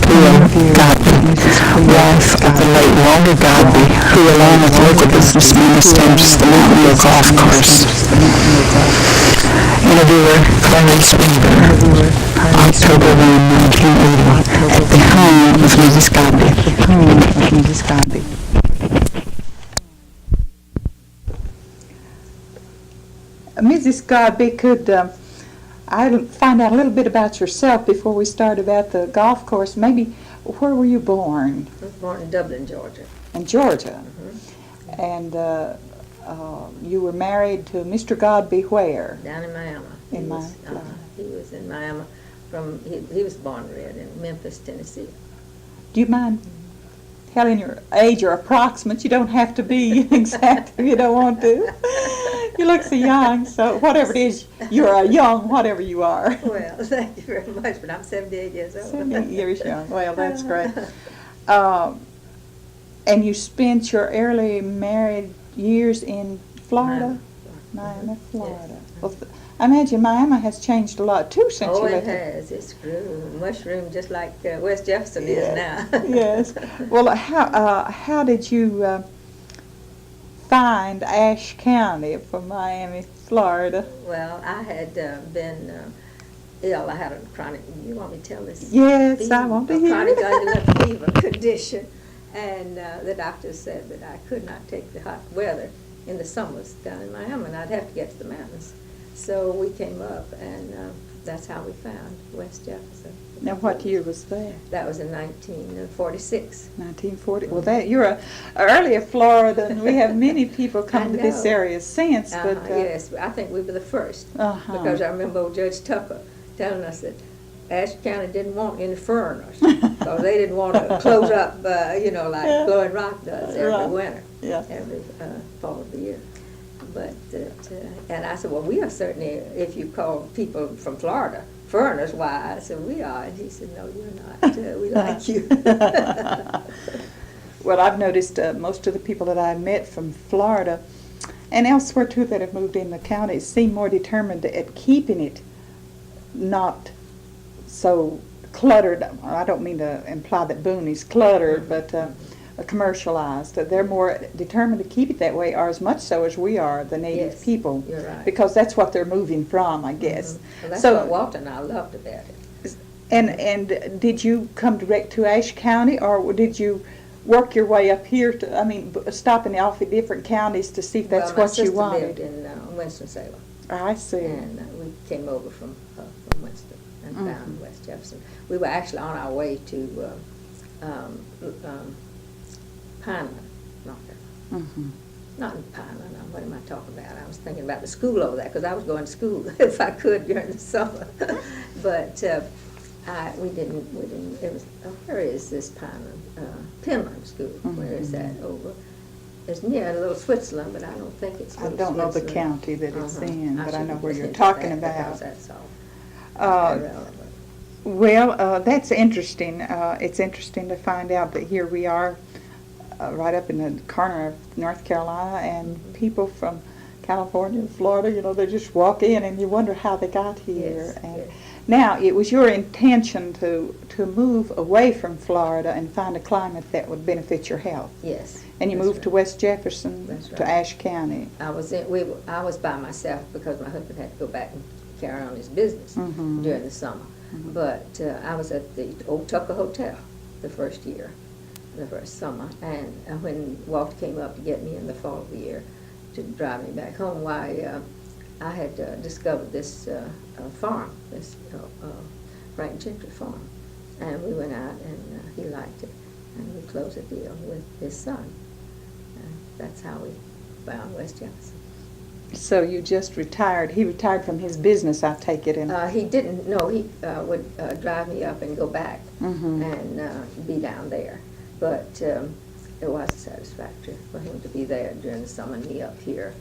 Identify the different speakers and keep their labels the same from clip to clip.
Speaker 1: Cleo Godby, wife of the late Walter Godby, who along with local businessmen established the Mountaineer Golf Course. Interviewer Clarice Weaver, October 1, 1980, at the home of Mrs. Godby.
Speaker 2: Mrs. Godby, could I find out a little bit about yourself before we start about the golf course? Maybe, where were you born?
Speaker 3: I was born in Dublin, Georgia.
Speaker 2: In Georgia.
Speaker 3: Mm-hmm.
Speaker 2: And you were married to Mr. Godby where?
Speaker 3: Down in Miami. He was in Miami. He was born and reared in Memphis, Tennessee.
Speaker 2: Do you mind telling your age or approximate? You don't have to be exact if you don't want to. You look so young, so whatever it is, you're a young whatever you are.
Speaker 3: Well, thank you very much, but I'm 78 years old.
Speaker 2: 78 years young. Well, that's great. And you spent your early married years in Florida? Miami, Florida.
Speaker 3: Yes.
Speaker 2: Well, I imagine Miami has changed a lot too since you left.
Speaker 3: Oh, it has. It's grew, mushroomed just like West Jefferson is now.
Speaker 2: Yes. Well, how did you find Ashe County from Miami, Florida?
Speaker 3: Well, I had been ill. I had a chronic, you want me to tell this?
Speaker 2: Yes,
Speaker 3: fever,
Speaker 2: I want to hear.
Speaker 3: chronic undulate fever condition. And the doctor said that I could not take the hot weather in the summers down in Miami, and I'd have to get to the mountains. So we came up, and that's how we found West Jefferson.
Speaker 2: Now, what year was that?
Speaker 3: That was in 1946.
Speaker 2: 1940. Well, you're a earlier Floridan. We have many people come to this area since. But
Speaker 3: yes, I think we were the first, because I remember old Judge Tucker telling us that Ashe County didn't want any foreigners, because they didn't want to close up, like Blowing Rock does every winter, every fall of the year. But and I said, well, we are certainly, if you call people from Florida foreigners, why? I said, we are. And he said, no, you're not. We like you.
Speaker 2: Well, I've noticed most of the people that I've met from Florida and elsewhere too that have moved in the county seem more determined at keeping it not so cluttered. I don't mean to imply that Boone is cluttered, but commercialized. They're more determined to keep it that way, or as much so as we are, the native people.
Speaker 3: You're right.
Speaker 2: Because that's what they're moving from, I guess.
Speaker 3: Well, that's what Walter and I loved about it.
Speaker 2: And did you come direct to Ashe County, or did you work your way up here stopping off at different counties to see if that's what you wanted?
Speaker 3: My sister lived in Winston-Salem.
Speaker 2: I see.
Speaker 3: And we came over from Winston and found West Jefferson. We were actually on our way to Pineland, North Carolina. Not in Pineland. What am I talking about? I was thinking about the school over there, because I was going to school if I could during the summer. But we didn't. It was where is this Pineland? Pinland School. Where is that? Over. It's near a little Switzerland, but I don't think it's.
Speaker 2: I don't know the county that it's in, but I know where you're
Speaker 3: that
Speaker 2: talking about.
Speaker 3: That's all.
Speaker 2: Well, that's interesting. It's interesting to find out that here we are, right up in the corner of North Carolina, and people from California and Florida, they just walk in, and you wonder how they got here.
Speaker 3: Yes.
Speaker 2: Now, it was your intention to move away from Florida and find a climate that would benefit your health.
Speaker 3: Yes.
Speaker 2: And you moved to West Jefferson, to Ashe County.
Speaker 3: I was by myself because my husband had to go back and carry on his business during the summer. But I was at the old Tucker Hotel the first summer, and when Walter came up to get me in the fall of the year to drive me back home, I had discovered this farm, this Frank Gentry farm, and we went out, and he liked it, and we closed a deal with his son. And that's how we found West Jefferson.
Speaker 2: So you just retired. He retired from his business, I take it.
Speaker 3: He didn't. No, he would drive me up and go back and be down there. But it wasn't satisfactory for him to be there during the summer and me up here.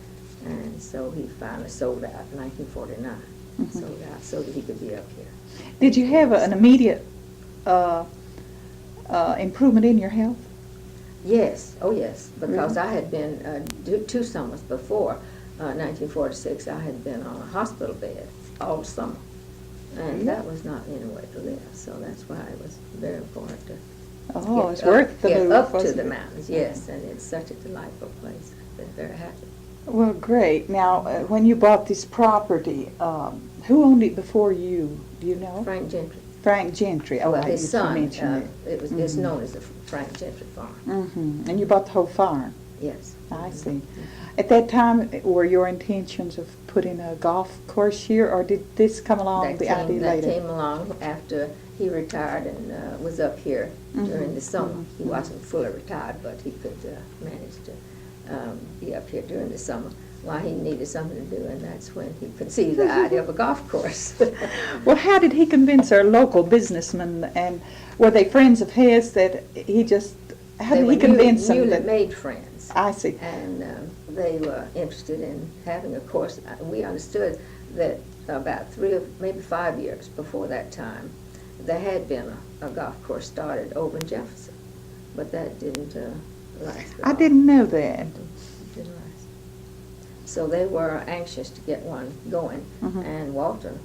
Speaker 3: And so he finally sold out in 1949. Sold out so that he could be up here.
Speaker 2: Did you have an immediate improvement in your health?
Speaker 3: Yes. Oh, yes. Because I had been 2 summers before 1946. I had been on a hospital bed all summer, And that was not any way to live, so that's why it was very important to
Speaker 2: Oh, it's worth the
Speaker 3: get
Speaker 2: move,
Speaker 3: up to
Speaker 2: wasn't
Speaker 3: the
Speaker 2: it?
Speaker 3: mountains, yes, and it's such a delightful place. I've been very happy.
Speaker 2: Well, great. Now, when you bought this property, who owned it before you? Do you know?
Speaker 3: Frank Gentry.
Speaker 2: Frank Gentry. Oh,
Speaker 3: Well,
Speaker 2: I
Speaker 3: his
Speaker 2: used
Speaker 3: son,
Speaker 2: to mention
Speaker 3: it's known as the Frank Gentry Farm.
Speaker 2: Mm-hmm. And you bought the whole farm.
Speaker 3: Yes.
Speaker 2: I see. At that time, were your intentions of putting a golf course here, or did this come along, the idea
Speaker 3: That
Speaker 2: later?
Speaker 3: came along after he retired and was up here during the summer. He wasn't fully retired, but he could manage to be up here during the summer while he needed something to do, and that's when he conceived the idea of a golf course.
Speaker 2: Well, how did he convince our local businessmen, and were they friends of his that he just, how did he convince them?
Speaker 3: Newly
Speaker 2: That,
Speaker 3: made friends.
Speaker 2: I see.
Speaker 3: And they were interested in having a course. We understood that about 3 or maybe 5 years before that time, there had been a golf course started over in Jefferson, but that didn't last.
Speaker 2: I didn't know that.
Speaker 3: Didn't last. So they were anxious to get one going, and Walter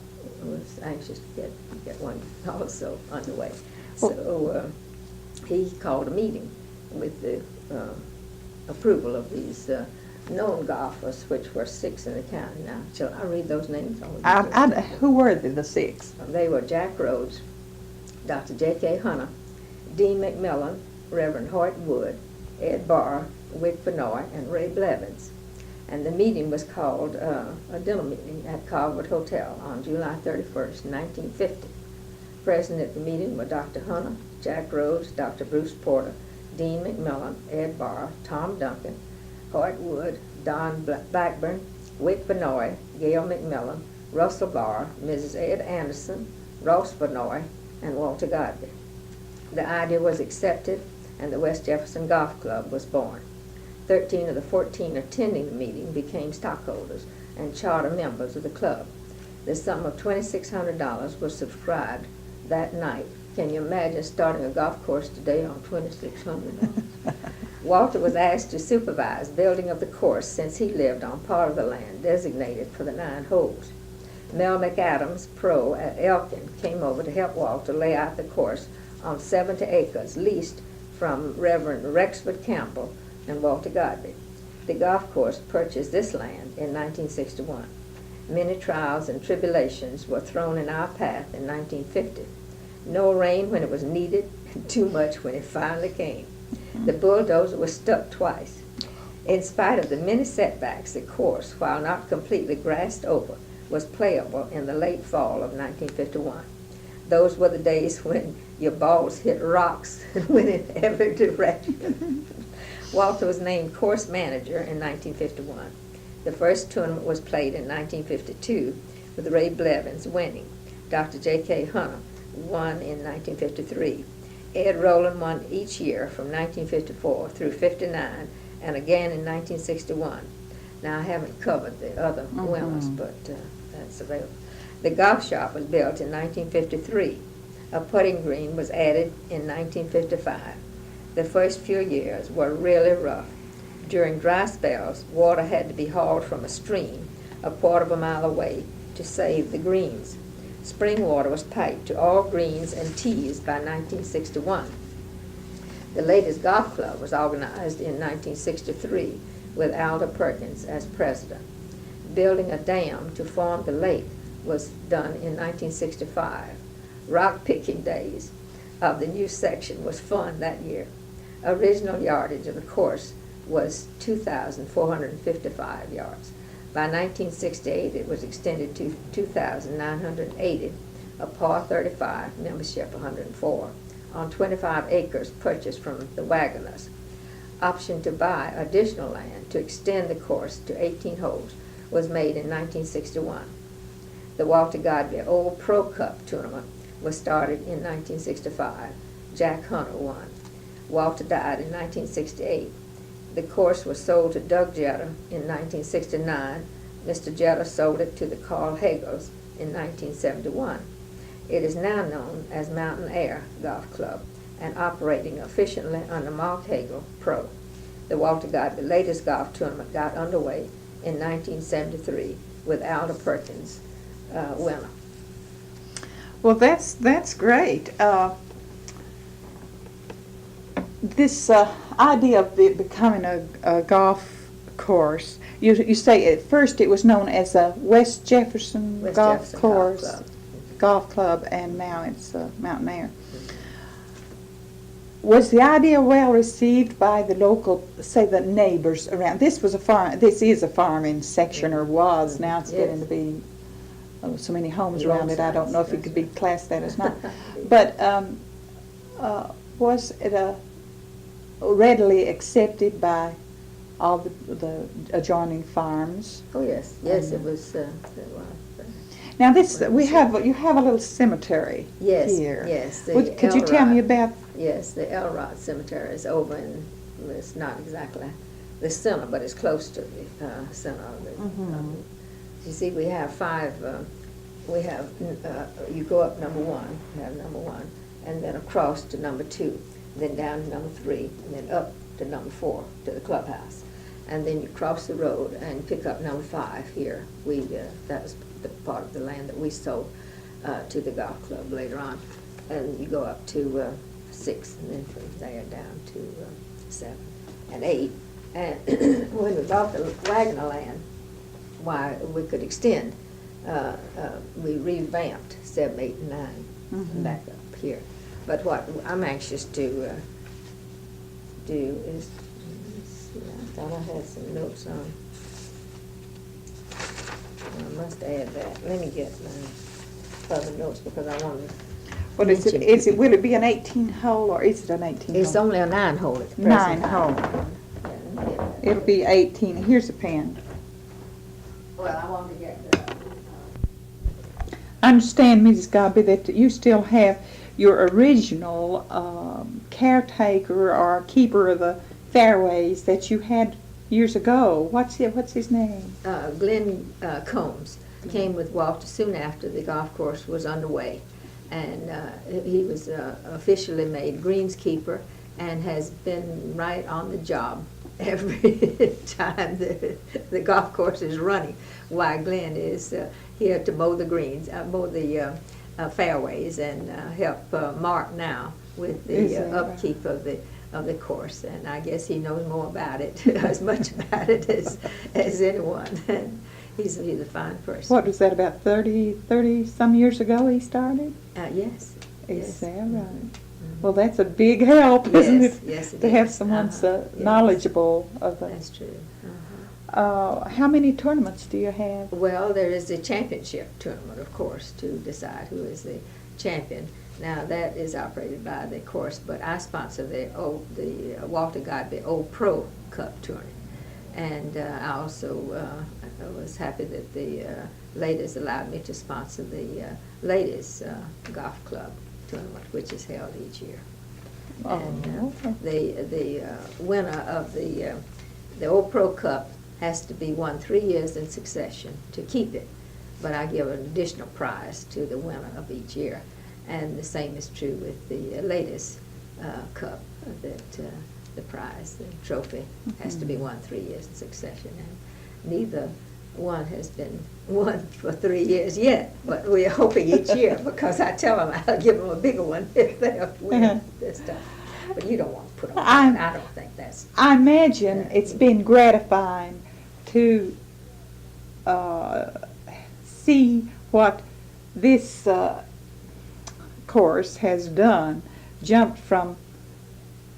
Speaker 3: was anxious to get one also underway. So he called a meeting with the approval of these known golfers, which were 6 in the county. Now, shall I read those names?
Speaker 2: Who were the 6?
Speaker 3: They were Jack Rhodes, Dr. J.K. Hunter, Dean McMillan, Reverend Hoyt Wood, Ed Barr, Wick Benoit, and Ray Blevins. And the meeting was called a dinner meeting at Calvert Hotel on July 31st, 1950. Present at the meeting were Dr. Hunter, Jack Rhodes, Dr. Bruce Porter, Dean McMillan, Ed Barr, Tom Duncan, Hoyt Wood, Don Blackburn, Wick Benoit, Gail McMillan, Russell Barr, Mrs. Ed Anderson, Ross Benoit, and Walter Godby. The idea was accepted, and the West Jefferson Golf Club was born. 13 of the 14 attending the meeting became stockholders and charter members of the club. The sum of $2,600 was subscribed that night. Can you imagine starting a golf course today on $2,600? Walter was asked to supervise building of the course since he lived on part of the land designated for the 9 holes. Mel McAdams, pro at Elkin, came over to help Walter lay out the course on 70 acres leased from Reverend Rexford Campbell and Walter Godby. The golf course purchased this land in 1961. Many trials and tribulations were thrown in our path in 1950. No rain when it was needed, and too much when it finally came. The bulldozer was stuck twice. In spite of the many setbacks, the course, while not completely grassed over, was playable in the late fall of 1951. Those were the days when your balls hit rocks and went in every direction. Walter was named course manager in 1951. The first tournament was played in 1952 with Ray Blevins winning. Dr. J.K. Hunter won in 1953. Ed Rowland won each year from 1954 through 59 and again in 1961. Now, I haven't covered the other winners, but that's available. The golf shop was built in 1953. A putting green was added in 1955. The first few years were really rough. During dry spells, water had to be hauled from a stream a quarter of a mile away to save the greens. Spring water was piped to all greens and tees by 1961. The latest golf club was organized in 1963 with Alda Perkins as president. Building a dam to form the lake was done in 1965. Rock picking days of the new section was fun that year. Original yardage of the course was 2,455 yards. By 1968, it was extended to 2,980, a par 35, membership 104, on 25 acres purchased from the Wagoners. Option to buy additional land to extend the course to 18 holes was made in 1961. The Walter Godby Old Pro Cup tournament was started in 1965. Jack Hunter won. Walter died in 1968. The course was sold to Doug Jeter in 1969. Mr. Jeter sold it to the Carl Hagels in 1971. It is now known as Mountain Air Golf Club and operating efficiently under Mark Hagel Pro. The Walter Godby latest golf tournament got underway in 1973 with Alda Perkins winner.
Speaker 2: Well, that's great. This idea of it becoming a golf course, you say at first it was known as a West Jefferson
Speaker 3: West
Speaker 2: Golf
Speaker 3: Jefferson
Speaker 2: Course, Golf Club, and now it's Mountain Air. Was the idea well received by the local, say the neighbors around? This was a farm. This is a farming section, or was. Now it's getting to be so many homes around it. I don't know if it could be classed that as not. But was it readily accepted by all the adjoining farms?
Speaker 3: Oh yes, yes, it was.
Speaker 2: Now you have a little cemetery
Speaker 3: Yes,
Speaker 2: here.
Speaker 3: yes.
Speaker 2: Could you tell me about?
Speaker 3: Yes, the Elrod Cemetery is over in. It's not exactly the center, but it's close to the center of it. You see, we have five. You go up number one. You have number one, and then across to number two, then down to number three, and then up to number four to the clubhouse, and then you cross the road and pick up number five here. That was the part of the land that we sold to the golf club later on, and you go up to 6, and then from there down to 7 and 8. And when we bought the Wagner land, why we could extend, we revamped 7, 8, and 9 back up here. But what I'm anxious to do is, I thought I had some notes on. I must add that. Let me get my other notes because I want to.
Speaker 2: What is it? Will it be an 18-hole or is it an 18-hole?
Speaker 3: It's only a 9-hole at the present time.
Speaker 2: 9-hole. It'll be 18. Here's a pen.
Speaker 3: Well, I want to get the.
Speaker 2: I understand, Mrs. Godby, that you still have your original caretaker or keeper of the fairways that you had years ago. What's his name?
Speaker 3: Glenn Combs came with Walter soon after the golf course was underway, and he was officially made greenskeeper and has been right on the job every time the golf course is running. Why, Glenn is here to mow the greens, mow the fairways, and help Mark now with the upkeep of the course. And I guess he knows more about it, as much about it as anyone. And he's a fine person.
Speaker 2: What was that, about 30 some years ago he started?
Speaker 3: Yes.
Speaker 2: Is that right? Well, that's a big help, isn't it?
Speaker 3: Yes, it
Speaker 2: to
Speaker 3: is.
Speaker 2: have someone so knowledgeable of the.
Speaker 3: That's true.
Speaker 2: How many tournaments do you have?
Speaker 3: Well, there is a championship tournament, of course, to decide who is the champion. Now, that is operated by the course, but I sponsor the Walter Godby Old Pro Cup tournament. And I also was happy that the ladies allowed me to sponsor the ladies golf club tournament, which is held each year. And the winner of the Old Pro Cup has to be won 3 years in succession to keep it, but I give an additional prize to the winner of each year. And the same is true with the ladies cup, that the prize, the trophy, has to be won 3 years in succession. And neither one has been won for 3 years yet, but we are hoping each year, because I tell them I'll give them a bigger one if they win this time. But you don't want to put on that. I don't think that's.
Speaker 2: I imagine it's been gratifying to see what this course has done, jumped from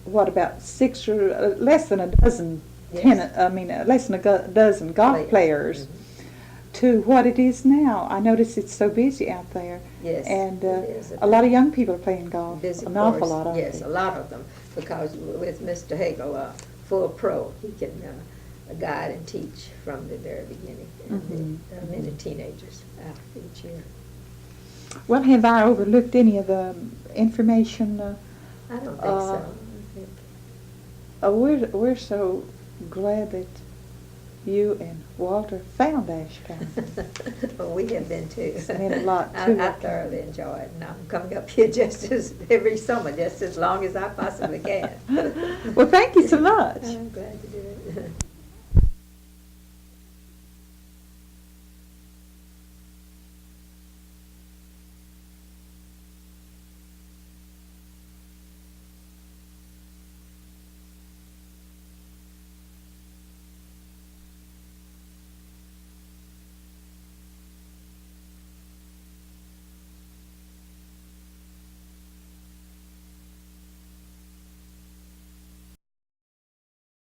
Speaker 2: what, about 6 or less than a dozen, less than a dozen golf players to what it is now. I notice it's so busy out there.
Speaker 3: Yes,
Speaker 2: and
Speaker 3: it is
Speaker 2: a lot of young people are playing golf.
Speaker 3: Busy
Speaker 2: An awful
Speaker 3: course.
Speaker 2: lot of
Speaker 3: Yes, a lot of them, because with Mr. Hagel, full pro, he can guide and teach from the very beginning. And many teenagers after each year.
Speaker 2: Well, have I overlooked any of the information?
Speaker 3: I don't think so.
Speaker 2: We're so glad that you and Walter found Ashe County.
Speaker 3: Well, we have been too.
Speaker 2: It's meant a lot to
Speaker 3: I thoroughly enjoy it, and I'm coming up here every summer, just as long as I possibly can.
Speaker 2: Well, thank you so much.
Speaker 3: I'm glad to do it.